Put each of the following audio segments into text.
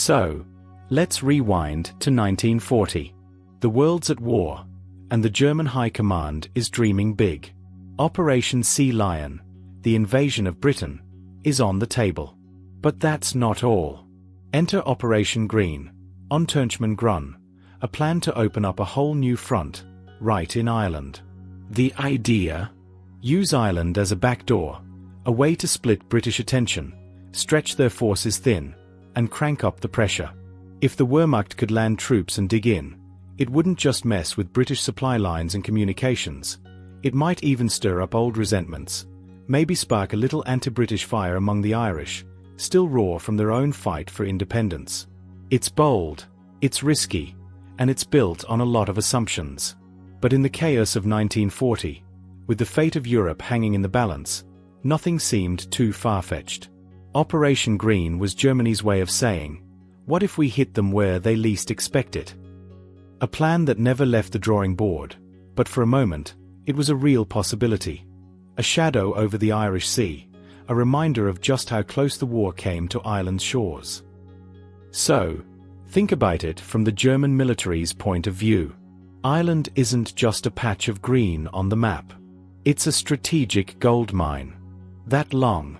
So, let's rewind to 1940. The world's at war, and the German High Command is dreaming big. Operation Sea Lion, the invasion of Britain, is on the table. But that's not all. Enter Operation Green, Onturnchman Grun, a plan to open up a whole new front, right in Ireland. The idea? Use Ireland as a backdoor, a way to split British attention, stretch their forces thin, and crank up the pressure. If the Wehrmacht could land troops and dig in, it wouldn't just mess with British supply lines and communications, it might even stir up old resentments, maybe spark a little anti-British fire among the Irish, still raw from their own fight for independence. It's bold, it's risky, and it's built on a lot of assumptions. But in the chaos of 1940, with the fate of Europe hanging in the balance, nothing seemed too far-fetched. Operation Green was Germany's way of saying, what if we hit them where they least expect it? A plan that never left the drawing board, but for a moment, it was a real possibility. A shadow over the Irish Sea, a reminder of just how close the war came to Ireland's shores. So, think about it from the German military's point of view. Ireland isn't just a patch of green on the map. It's a strategic gold mine. That long,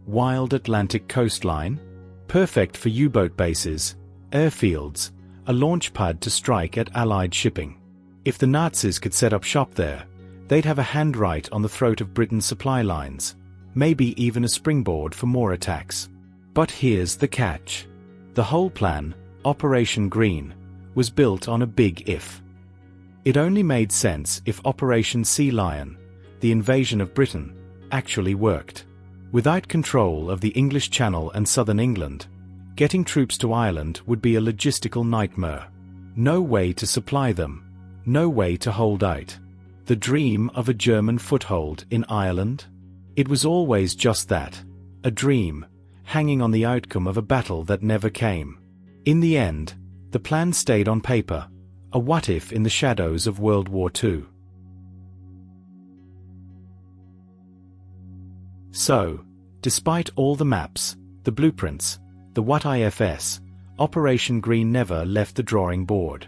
wild Atlantic coastline, perfect for U-boat bases, airfields, a launch pad to strike at Allied shipping. If the Nazis could set up shop there, they'd have a hand right on the throat of Britain's supply lines, maybe even a springboard for more attacks. But here's the catch. The whole plan, Operation Green, was built on a big if. It only made sense if Operation Sea Lion, the invasion of Britain, actually worked. Without control of the English Channel and southern England, getting troops to Ireland would be a logistical nightmare. No way to supply them, no way to hold out. The dream of a German foothold in Ireland? It was always just that, a dream, hanging on the outcome of a battle that never came. In the end, the plan stayed on paper, a what-if in the shadows of World War II. So, despite all the maps, the blueprints, the what-ifs, Operation Green never left the drawing board.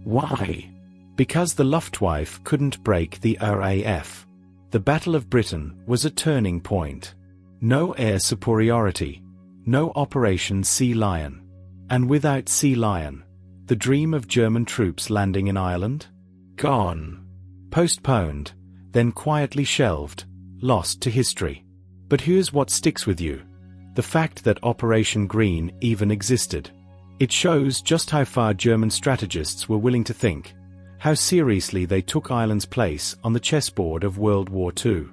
Why? Because the Luftwaffe couldn't break the RAF. The Battle of Britain was a turning point. No air superiority, no Operation Sea Lion. And without Sea Lion, the dream of German troops landing in Ireland? Gone. Postponed, then quietly shelved, lost to history. But here's what sticks with you. The fact that Operation Green even existed. It shows just how far German strategists were willing to think, how seriously they took Ireland's place on the chessboard of World War II.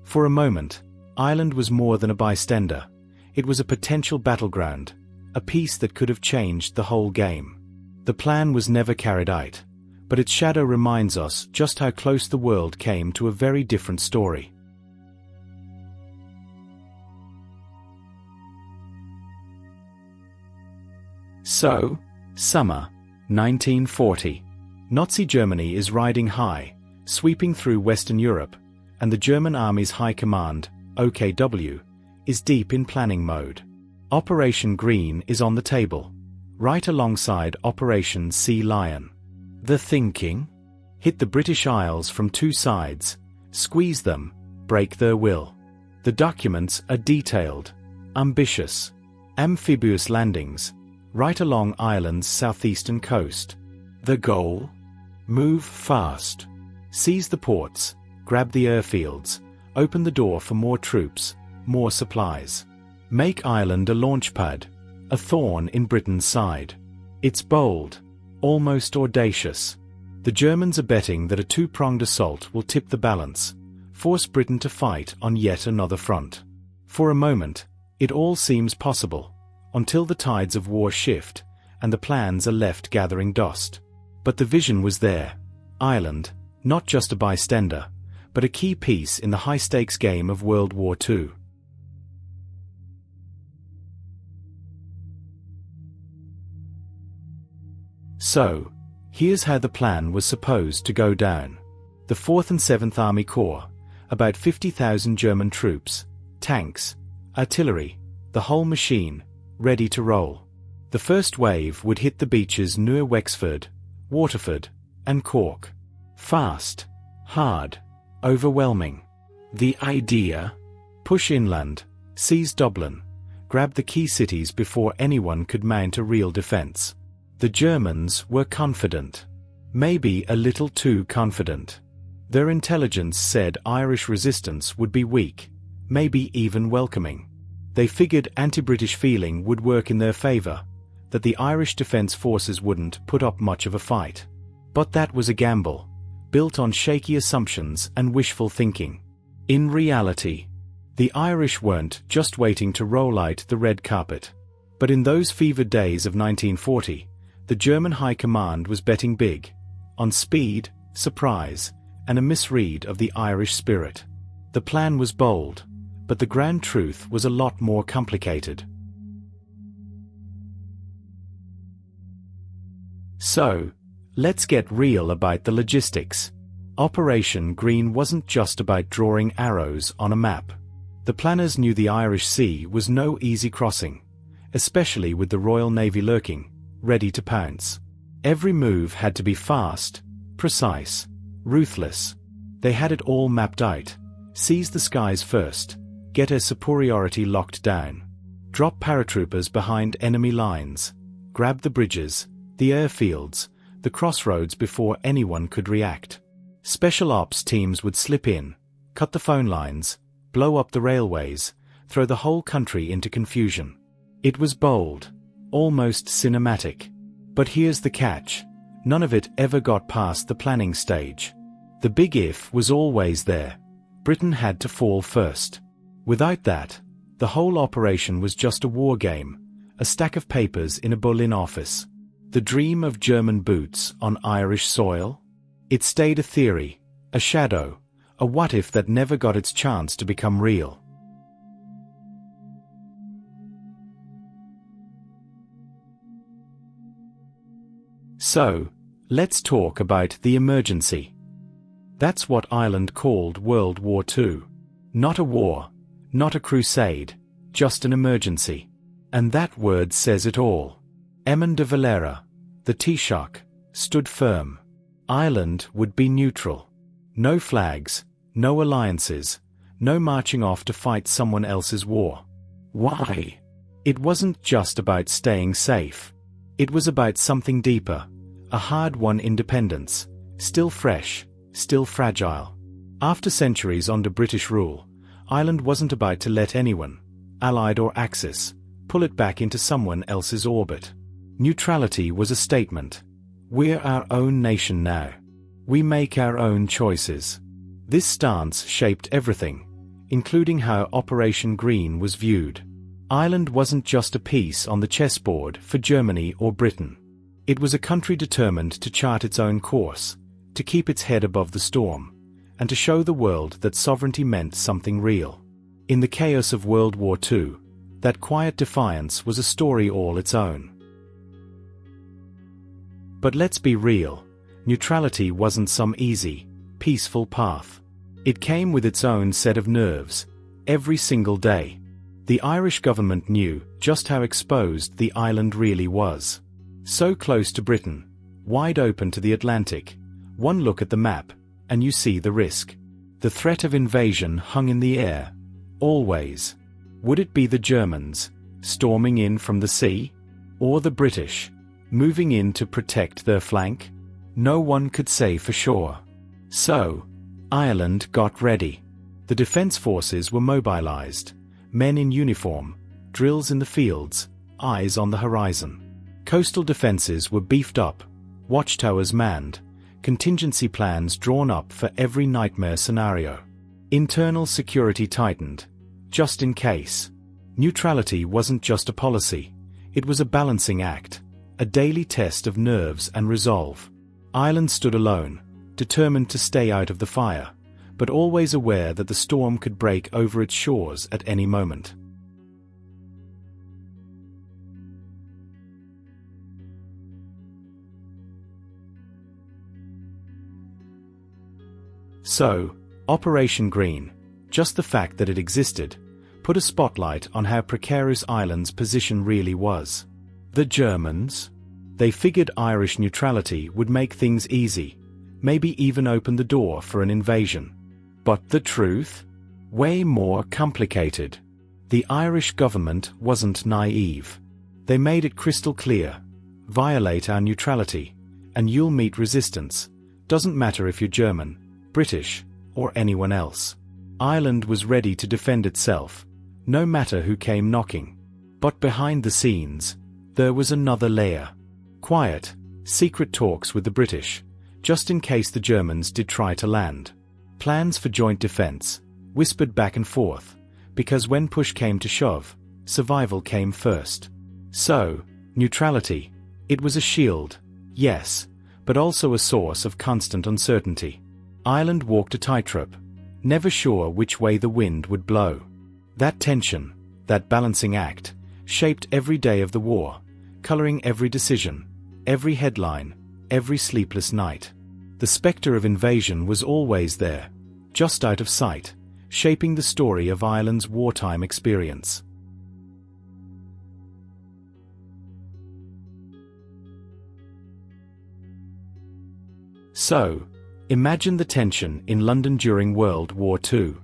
For a moment, Ireland was more than a bystander. It was a potential battleground, a piece that could have changed the whole game. The plan was never carried out, but its shadow reminds us just how close the world came to a very different story. So, summer, 1940. Nazi Germany is riding high, sweeping through Western Europe, and the German Army's High Command, OKW, is deep in planning mode. Operation Green is on the table, right alongside Operation Sea Lion. The thinking? Hit the British Isles from two sides, squeeze them, break their will. The documents are detailed, ambitious, amphibious landings, right along Ireland's southeastern coast. The goal? Move fast. Seize the ports, grab the airfields, open the door for more troops, more supplies. Make Ireland a launch pad, a thorn in Britain's side. It's bold, almost audacious. The Germans are betting that a two-pronged assault will tip the balance, force Britain to fight on yet another front. For a moment, it all seems possible, until the tides of war shift, and the plans are left gathering dust. But the vision was there. Ireland, not just a bystander, but a key piece in the high-stakes game of World War II. So, here's how the plan was supposed to go down. The 4th and 7th Army Corps, about 50,000 German troops, tanks, artillery, the whole machine, ready to roll. The first wave would hit the beaches near Wexford, Waterford, and Cork. Fast, hard, overwhelming. The idea? Push inland, seize Dublin, grab the key cities before anyone could mount a real defense. The Germans were confident. Maybe a little too confident. Their intelligence said Irish resistance would be weak, maybe even welcoming. They figured anti-British feeling would work in their favour, that the Irish Defence Forces wouldn't put up much of a fight. But that was a gamble, built on shaky assumptions and wishful thinking. In reality, the Irish weren't just waiting to roll out the red carpet. But in those fevered days of 1940, the German High Command was betting big, on speed, surprise, and a misread of the Irish spirit. The plan was bold, but the grand truth was a lot more complicated. So, let's get real about the logistics. Operation Green wasn't just about drawing arrows on a map. The planners knew the Irish Sea was no easy crossing, especially with the Royal Navy lurking, ready to pounce. Every move had to be fast, precise, ruthless. They had it all mapped out. Seize the skies first, get a superiority locked down. Drop paratroopers behind enemy lines, grab the bridges, the airfields, the crossroads before anyone could react. Special ops teams would slip in, cut the phone lines, blow up the railways, throw the whole country into confusion. It was bold, almost cinematic. But here's the catch. None of it ever got past the planning stage. The big if was always there. Britain had to fall first. Without that, the whole operation was just a war game, a stack of papers in a Berlin office. The dream of German boots on Irish soil? It stayed a theory, a shadow, a what-if that never got its chance to become real. So, let's talk about the emergency. That's what Ireland called World War II. Not a war, not a crusade, just an emergency. And that word says it all. Eamon de Valera, the Taoiseach, stood firm. Ireland would be neutral. No flags, no alliances, no marching off to fight someone else's war. Why? It wasn't just about staying safe. It was about something deeper, a hard-won independence, still fresh, still fragile. After centuries under British rule, Ireland wasn't about to let anyone, Allied or Axis, pull it back into someone else's orbit. Neutrality was a statement. We're our own nation now. We make our own choices. This stance shaped everything, including how Operation Green was viewed. Ireland wasn't just a piece on the chessboard for Germany or Britain. It was a country determined to chart its own course, to keep its head above the storm, and to show the world that sovereignty meant something real. In the chaos of World War II, that quiet defiance was a story all its own. But let's be real, neutrality wasn't some easy, peaceful path. It came with its own set of nerves, every single day. The Irish government knew just how exposed the island really was. So close to Britain, wide open to the Atlantic, one look at the map, and you see the risk. The threat of invasion hung in the air, always. Would it be the Germans, storming in from the sea? Or the British, moving in to protect their flank? No one could say for sure. So, Ireland got ready. The defence forces were mobilised, men in uniform, drills in the fields, eyes on the horizon. Coastal defences were beefed up, watchtowers manned, contingency plans drawn up for every nightmare scenario. Internal security tightened, just in case. Neutrality wasn't just a policy, it was a balancing act, a daily test of nerves and resolve. Ireland stood alone, determined to stay out of the fire, but always aware that the storm could break over its shores at any moment. So, Operation Green, just the fact that it existed, put a spotlight on how precarious Ireland's position really was. The Germans? They figured Irish neutrality would make things easy, maybe even open the door for an invasion. But the truth? Way more complicated. The Irish government wasn't naive. They made it crystal clear: violate our neutrality, and you'll meet resistance. Doesn't matter if you're German, British, or anyone else. Ireland was ready to defend itself, no matter who came knocking. But behind the scenes, there was another layer. Quiet, secret talks with the British, just in case the Germans did try to land. Plans for joint defense, whispered back and forth, because when push came to shove, survival came first. So, neutrality, it was a shield, yes, but also a source of constant uncertainty. Ireland walked a tightrope, never sure which way the wind would blow. That tension, that balancing act, shaped every day of the war, coloring every decision, every headline, every sleepless night. The spectre of invasion was always there, just out of sight, shaping the story of Ireland's wartime experience. So, imagine the tension in London during World War II.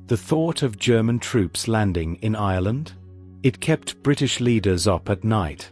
The thought of German troops landing in Ireland? It kept British leaders up at night.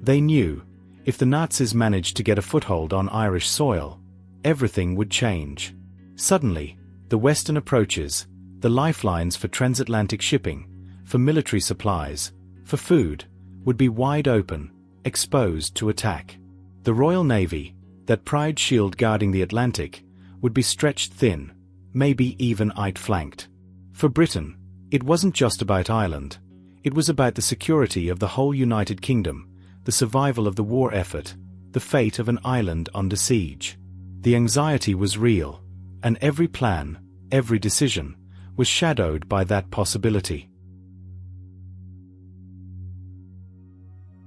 They knew, if the Nazis managed to get a foothold on Irish soil, everything would change. Suddenly, the western approaches, the lifelines for transatlantic shipping, for military supplies, for food, would be wide open, exposed to attack. The Royal Navy, that pride shield guarding the Atlantic, would be stretched thin, maybe even outflanked. For Britain, it wasn't just about Ireland. It was about the security of the whole United Kingdom, the survival of the war effort, the fate of an island under siege. The anxiety was real, and every plan, every decision, was shadowed by that possibility.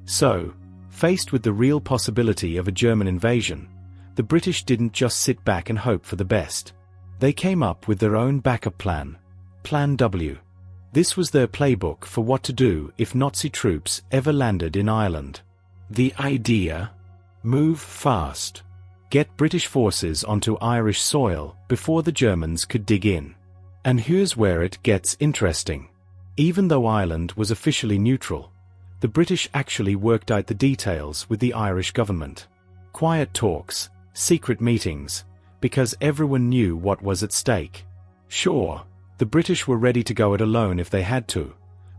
So, faced with the real possibility of a German invasion, the British didn't just sit back and hope for the best. They came up with their own backup plan, Plan W. This was their playbook for what to do if Nazi troops ever landed in Ireland. The idea? Move fast. Get British forces onto Irish soil before the Germans could dig in. And here's where it gets interesting. Even though Ireland was officially neutral, the British actually worked out the details with the Irish government. Quiet talks, secret meetings, because everyone knew what was at stake. Sure, the British were ready to go it alone if they had to,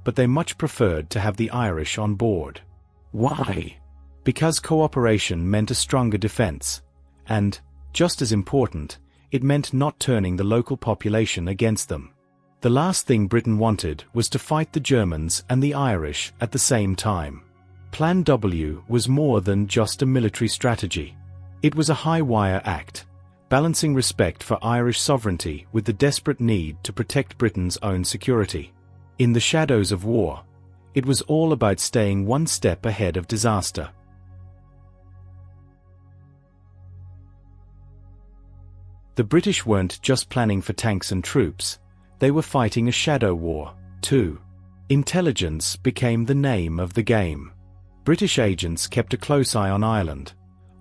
but they much preferred to have the Irish on board. Why? Because cooperation meant a stronger defense, and, just as important, it meant not turning the local population against them. The last thing Britain wanted was to fight the Germans and the Irish at the same time. Plan W was more than just a military strategy. It was a high-wire act, balancing respect for Irish sovereignty with the desperate need to protect Britain's own security. In the shadows of war, it was all about staying one step ahead of disaster. The British weren't just planning for tanks and troops, they were fighting a shadow war, too. Intelligence became the name of the game. British agents kept a close eye on Ireland,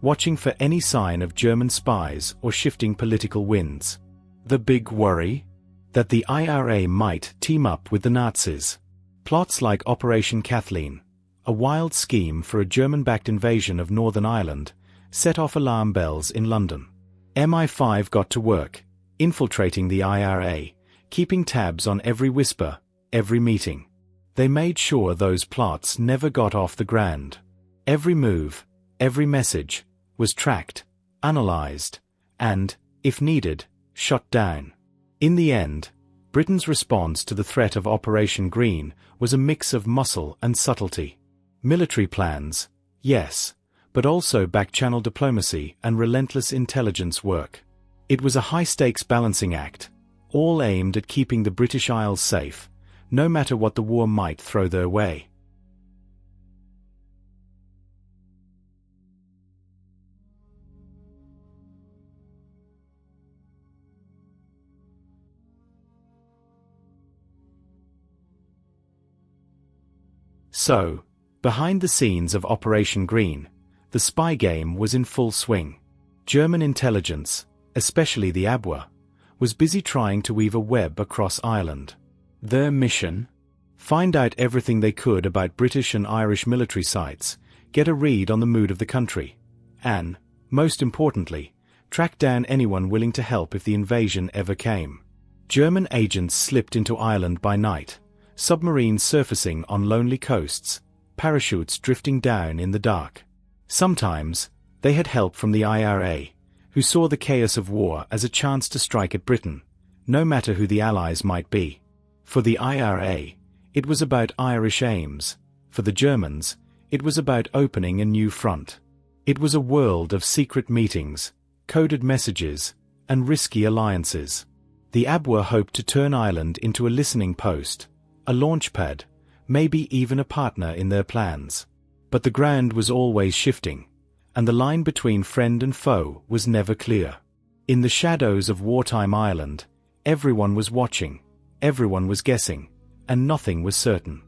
watching for any sign of German spies or shifting political winds. The big worry? That the IRA might team up with the Nazis. Plots like Operation Kathleen, a wild scheme for a German-backed invasion of Northern Ireland, set off alarm bells in London. MI5 got to work, infiltrating the IRA, keeping tabs on every whisper, every meeting. They made sure those plots never got off the ground. Every move, every message, was tracked, analyzed, and, if needed, shut down. In the end, Britain's response to the threat of Operation Green was a mix of muscle and subtlety. Military plans, yes, but also back-channel diplomacy and relentless intelligence work. It was a high-stakes balancing act, all aimed at keeping the British Isles safe, no matter what the war might throw their way. So, Behind the scenes of Operation Green, the spy game was in full swing. German intelligence, especially the ABWA, was busy trying to weave a web across Ireland. Their mission? Find out everything they could about British and Irish military sites, get a read on the mood of the country, and, most importantly, track down anyone willing to help if the invasion ever came. German agents slipped into Ireland by night, submarines surfacing on lonely coasts, parachutes drifting down in the dark. Sometimes, they had help from the IRA, who saw the chaos of war as a chance to strike at Britain, no matter who the Allies might be. For the IRA, it was about Irish aims. For the Germans, it was about opening a new front. It was a world of secret meetings, coded messages, and risky alliances. The ABWA hoped to turn Ireland into a listening post, a launchpad, maybe even a partner in their plans. But the ground was always shifting, and the line between friend and foe was never clear. In the shadows of wartime Ireland, everyone was watching, everyone was guessing, and nothing was certain.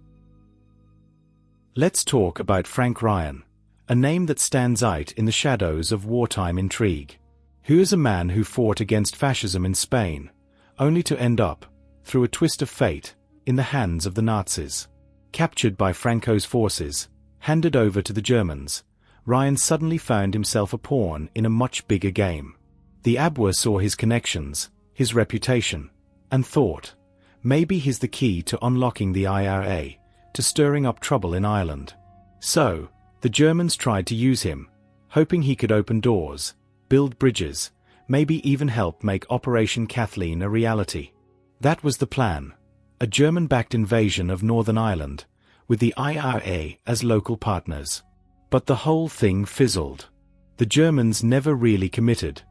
Let's talk about Frank Ryan, a name that stands out in the shadows of wartime intrigue. He is a man who fought against fascism in Spain, only to end up, through a twist of fate, in the hands of the Nazis. Captured by Franco's forces, handed over to the Germans, Ryan suddenly found himself a pawn in a much bigger game. The ABWA saw his connections, his reputation, and thought, maybe he's the key to unlocking the IRA, to stirring up trouble in Ireland. So, the Germans tried to use him, hoping he could open doors, build bridges, maybe even help make Operation Kathleen a reality. That was the plan, a German-backed invasion of Northern Ireland, with the IRA as local partners. But the whole thing fizzled. The Germans never really committed,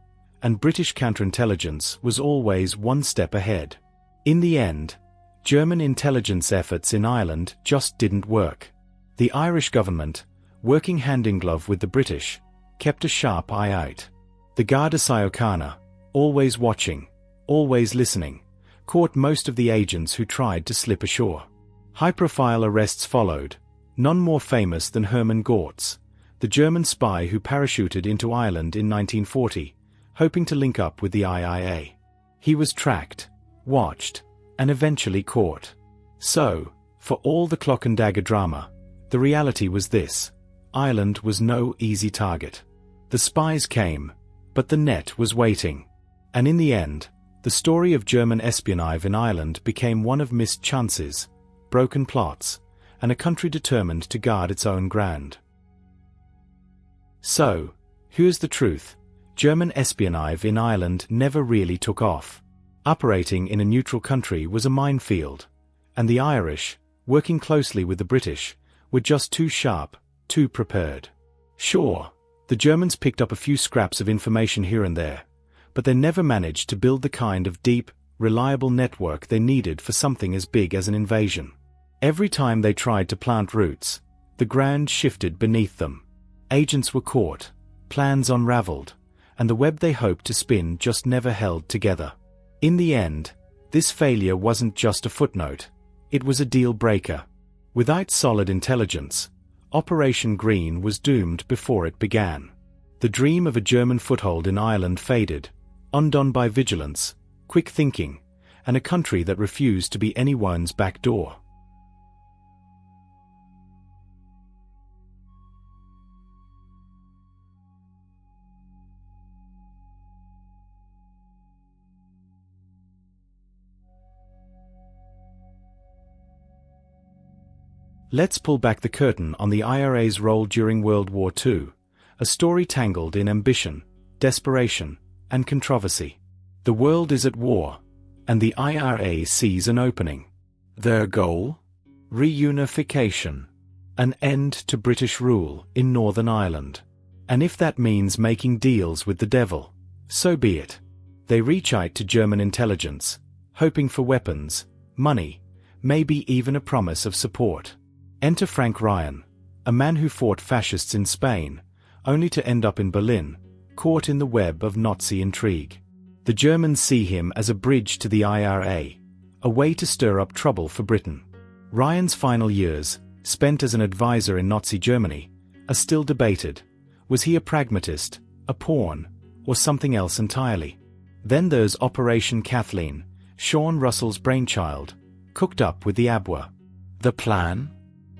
and British counterintelligence was always one step ahead. In the end, German intelligence efforts in Ireland just didn't work. The Irish government, working hand-in-glove with the British, kept a sharp eye out. The Garda Síochána, always watching, always listening, caught most of the agents who tried to slip ashore. High-profile arrests followed, none more famous than Hermann Gortz, the German spy who parachuted into Ireland in 1940, hoping to link up with the IRA. He was tracked, watched, and eventually caught. So, for all the cloak and dagger drama, the reality was this: Ireland was no easy target. The spies came, but the net was waiting. And in the end, the story of German espionage in Ireland became one of missed chances, broken plots, and a country determined to guard its own ground. So, here's the truth: German espionage in Ireland never really took off. Operating in a neutral country was a minefield, and the Irish, working closely with the British, were just too sharp, too prepared. Sure, the Germans picked up a few scraps of information here and there, but they never managed to build the kind of deep, reliable network they needed for something as big as an invasion. Every time they tried to plant roots, the ground shifted beneath them. Agents were caught, plans unraveled, and the web they hoped to spin just never held together. In the end, this failure wasn't just a footnote, it was a deal-breaker. Without solid intelligence, Operation Green was doomed before it began. The dream of a German foothold in Ireland faded, undone by vigilance, quick thinking, and a country that refused to be anyone's back door. Let's pull back the curtain on the IRA's role during World War II, a story tangled in ambition, desperation, and controversy. The world is at war, and the IRA sees an opening. Their goal? Reunification. An end to British rule in Northern Ireland. And if that means making deals with the devil, so be it. They reach out to German intelligence, hoping for weapons, money, maybe even a promise of support. Enter Frank Ryan, a man who fought fascists in Spain, only to end up in Berlin, caught in the web of Nazi intrigue. The Germans see him as a bridge to the IRA, a way to stir up trouble for Britain. Ryan's final years, spent as an advisor in Nazi Germany, are still debated. Was he a pragmatist, a pawn, or something else entirely? Then there's Operation Kathleen, Sean Russell's brainchild, cooked up with the ABWA. The plan?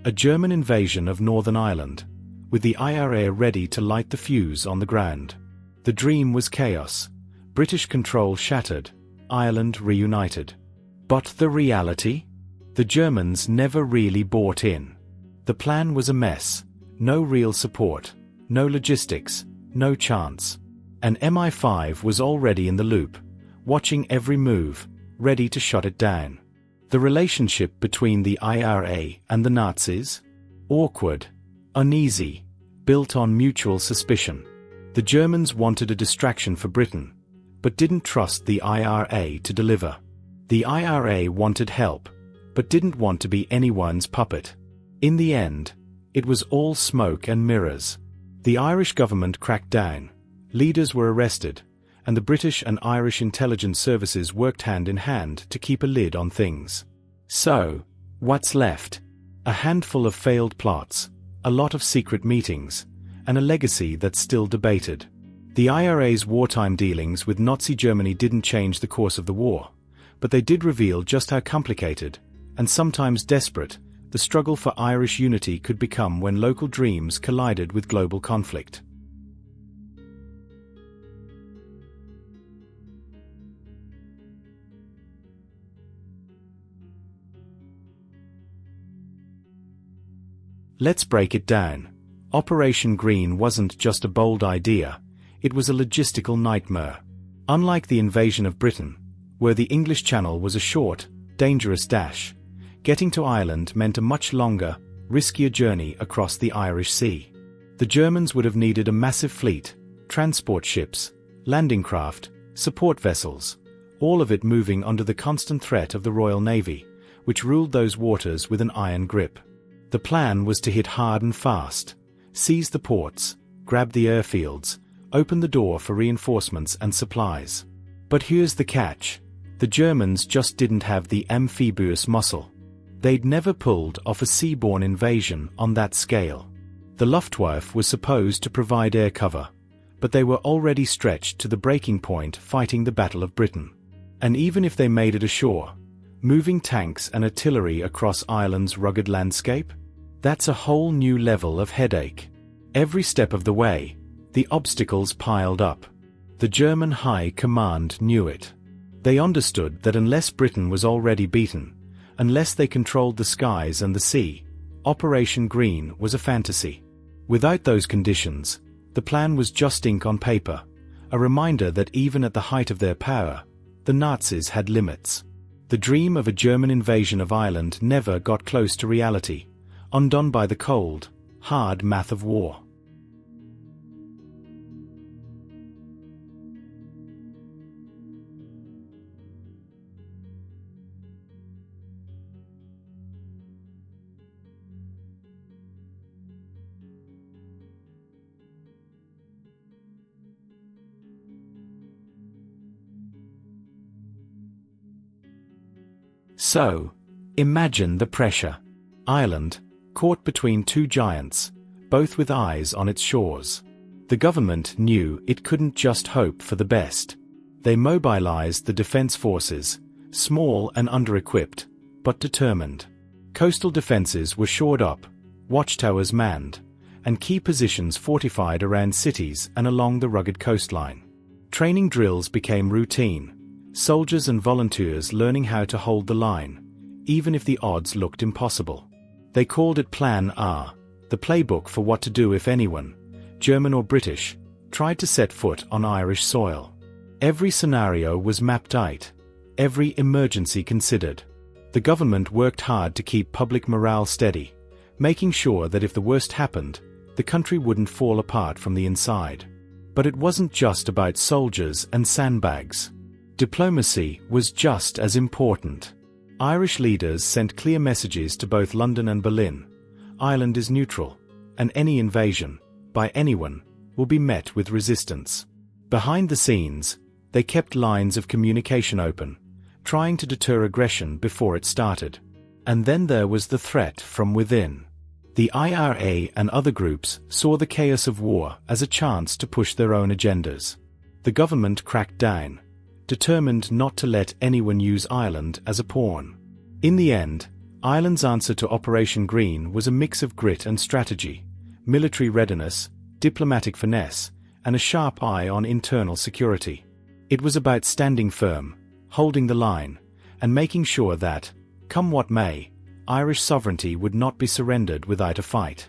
A German invasion of Northern Ireland, with the IRA ready to light the fuse on the ground. The dream was chaos, British control shattered, Ireland reunited. But the reality? The Germans never really bought in. The plan was a mess, no real support, no logistics, no chance. And MI5 was already in the loop, watching every move, ready to shut it down. The relationship between the IRA and the Nazis? Awkward, uneasy, built on mutual suspicion. The Germans wanted a distraction for Britain, but didn't trust the IRA to deliver. The IRA wanted help, but didn't want to be anyone's puppet. In the end, it was all smoke and mirrors. The Irish government cracked down, leaders were arrested, and the British and Irish intelligence services worked hand in hand to keep a lid on things. So, what's left? A handful of failed plots, a lot of secret meetings, and a legacy that's still debated. The IRA's wartime dealings with Nazi Germany didn't change the course of the war, but they did reveal just how complicated, and sometimes desperate, the struggle for Irish unity could become when local dreams collided with global conflict. Let's break it down. Operation Green wasn't just a bold idea, it was a logistical nightmare. Unlike the invasion of Britain, where the English Channel was a short, dangerous dash, getting to Ireland meant a much longer, riskier journey across the Irish Sea. The Germans would have needed a massive fleet, transport ships, landing craft, support vessels, all of it moving under the constant threat of the Royal Navy, which ruled those waters with an iron grip. The plan was to hit hard and fast, seize the ports, grab the airfields, open the door for reinforcements and supplies. But here's the catch. The Germans just didn't have the amphibious muscle. They'd never pulled off a seaborne invasion on that scale. The Luftwaffe was supposed to provide air cover, but they were already stretched to the breaking point fighting the Battle of Britain. And even if they made it ashore, moving tanks and artillery across Ireland's rugged landscape? That's a whole new level of headache. Every step of the way, the obstacles piled up. The German High Command knew it. They understood that unless Britain was already beaten, unless they controlled the skies and the sea, Operation Green was a fantasy. Without those conditions, the plan was just ink on paper, a reminder that even at the height of their power, the Nazis had limits. The dream of a German invasion of Ireland never got close to reality, undone by the cold, hard math of war. So, imagine the pressure. Ireland, caught between two giants, both with eyes on its shores. The government knew it couldn't just hope for the best. They mobilized the defense forces, small and under-equipped, but determined. Coastal defenses were shored up, watchtowers manned, and key positions fortified around cities and along the rugged coastline. Training drills became routine, soldiers and volunteers learning how to hold the line, even if the odds looked impossible. They called it Plan R, the playbook for what to do if anyone, German or British, tried to set foot on Irish soil. Every scenario was mapped out, every emergency considered. The government worked hard to keep public morale steady, making sure that if the worst happened, the country wouldn't fall apart from the inside. But it wasn't just about soldiers and sandbags. Diplomacy was just as important. Irish leaders sent clear messages to both London and Berlin. Ireland is neutral, and any invasion, by anyone, will be met with resistance. Behind the scenes, they kept lines of communication open, trying to deter aggression before it started. And then there was the threat from within. The IRA and other groups saw the chaos of war as a chance to push their own agendas. The government cracked down, determined not to let anyone use Ireland as a pawn. In the end, Ireland's answer to Operation Green was a mix of grit and strategy, military readiness, diplomatic finesse, and a sharp eye on internal security. It was about standing firm, holding the line, and making sure that, come what may, Irish sovereignty would not be surrendered without a fight.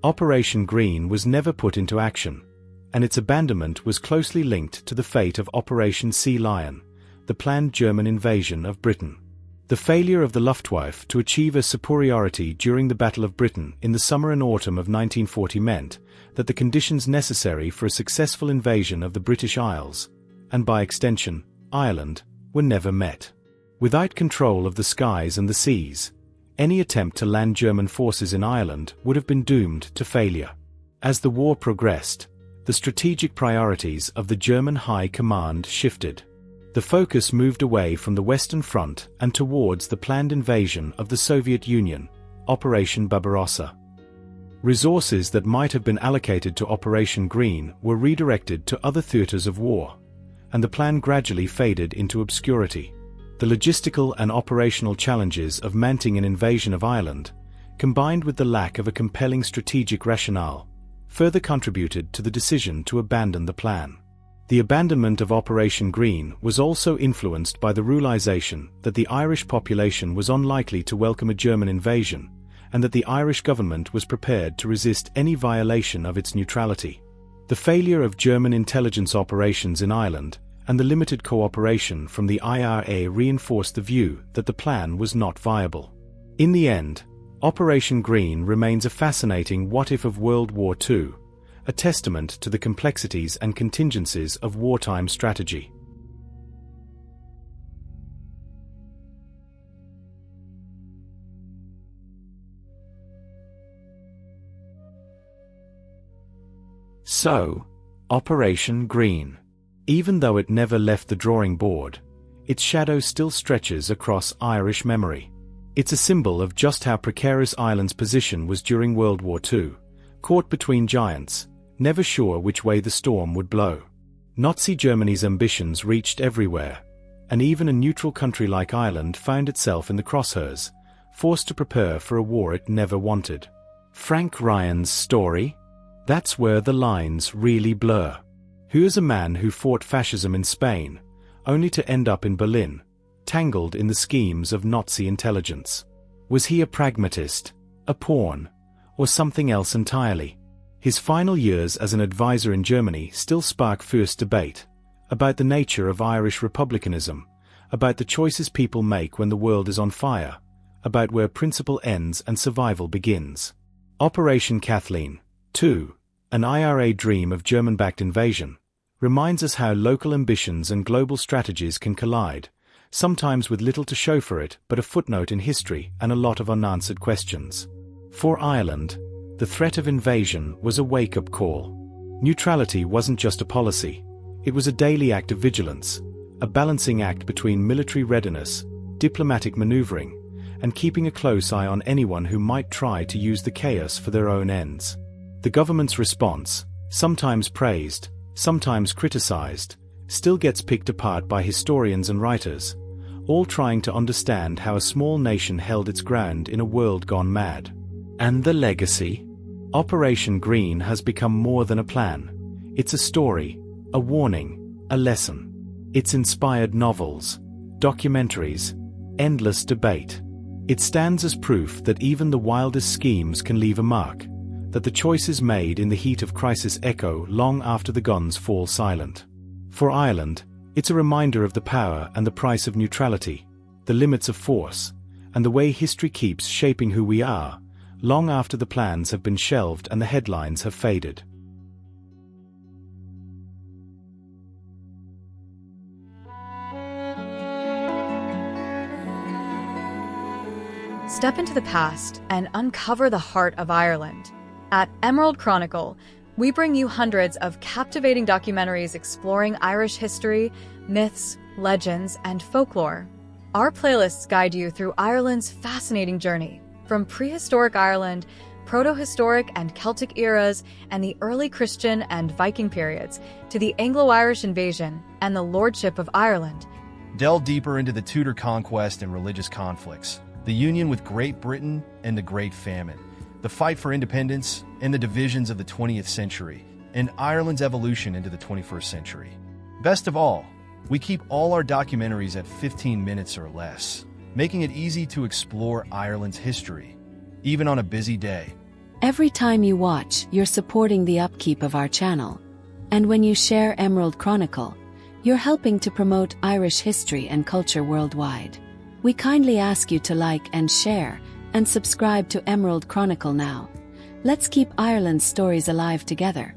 Operation Green was never put into action, and its abandonment was closely linked to the fate of Operation Sea Lion, the planned German invasion of Britain. The failure of the Luftwaffe to achieve a superiority during the Battle of Britain in the summer and autumn of 1940 meant that the conditions necessary for a successful invasion of the British Isles, and by extension, Ireland, were never met. Without control of the skies and the seas, any attempt to land German forces in Ireland would have been doomed to failure. As the war progressed, the strategic priorities of the German High Command shifted. The focus moved away from the Western Front and towards the planned invasion of the Soviet Union, Operation Barbarossa. Resources that might have been allocated to Operation Green were redirected to other theaters of war, and the plan gradually faded into obscurity. The logistical and operational challenges of mounting an invasion of Ireland, combined with the lack of a compelling strategic rationale, further contributed to the decision to abandon the plan. The abandonment of Operation Green was also influenced by the realization that the Irish population was unlikely to welcome a German invasion, and that the Irish government was prepared to resist any violation of its neutrality. The failure of German intelligence operations in Ireland and the limited cooperation from the IRA reinforced the view that the plan was not viable. In the end, Operation Green remains a fascinating what-if of World War II, a testament to the complexities and contingencies of wartime strategy. So, Operation Green. Even though it never left the drawing board, its shadow still stretches across Irish memory. It's a symbol of just how precarious Ireland's position was during World War II, caught between giants, never sure which way the storm would blow. Nazi Germany's ambitions reached everywhere, and even a neutral country like Ireland found itself in the crosshairs, forced to prepare for a war it never wanted. Frank Ryan's story? That's where the lines really blur. Here's a man who fought fascism in Spain, only to end up in Berlin, tangled in the schemes of Nazi intelligence. Was he a pragmatist, a pawn, or something else entirely? His final years as an advisor in Germany still spark fierce debate about the nature of Irish republicanism, about the choices people make when the world is on fire, about where principle ends and survival begins. Operation Kathleen, too, an IRA dream of German-backed invasion, reminds us how local ambitions and global strategies can collide, sometimes with little to show for it but a footnote in history and a lot of unanswered questions. For Ireland, the threat of invasion was a wake-up call. Neutrality wasn't just a policy, it was a daily act of vigilance, a balancing act between military readiness, diplomatic maneuvering, and keeping a close eye on anyone who might try to use the chaos for their own ends. The government's response, sometimes praised, sometimes criticized, still gets picked apart by historians and writers, all trying to understand how a small nation held its ground in a world gone mad. And the legacy? Operation Green has become more than a plan. It's a story, a warning, a lesson. It's inspired novels, documentaries, endless debate. It stands as proof that even the wildest schemes can leave a mark, that the choices made in the heat of crisis echo long after the guns fall silent. For Ireland, it's a reminder of the power and the price of neutrality, the limits of force, and the way history keeps shaping who we are, long after the plans have been shelved and the headlines have faded. Step into the past and uncover the heart of Ireland. At Emerald Chronicle, We bring you hundreds of captivating documentaries exploring Irish history, myths, legends, and folklore. Our playlists guide you through Ireland's fascinating journey, from prehistoric Ireland, proto-historic and Celtic eras, and the early Christian and Viking periods, to the Anglo-Irish invasion and the lordship of Ireland. Delve deeper into the Tudor conquest and religious conflicts, the union with Great Britain and the Great Famine, the fight for independence and the divisions of the 20th century, and Ireland's evolution into the 21st century. Best of all, we keep all our documentaries at 15 minutes or less, making it easy to explore Ireland's history, even on a busy day. Every time you watch, you're supporting the upkeep of our channel. And when you share Emerald Chronicle, you're helping to promote Irish history and culture worldwide. We kindly ask you to like and share, and subscribe to Emerald Chronicle now. Let's keep Ireland's stories alive together.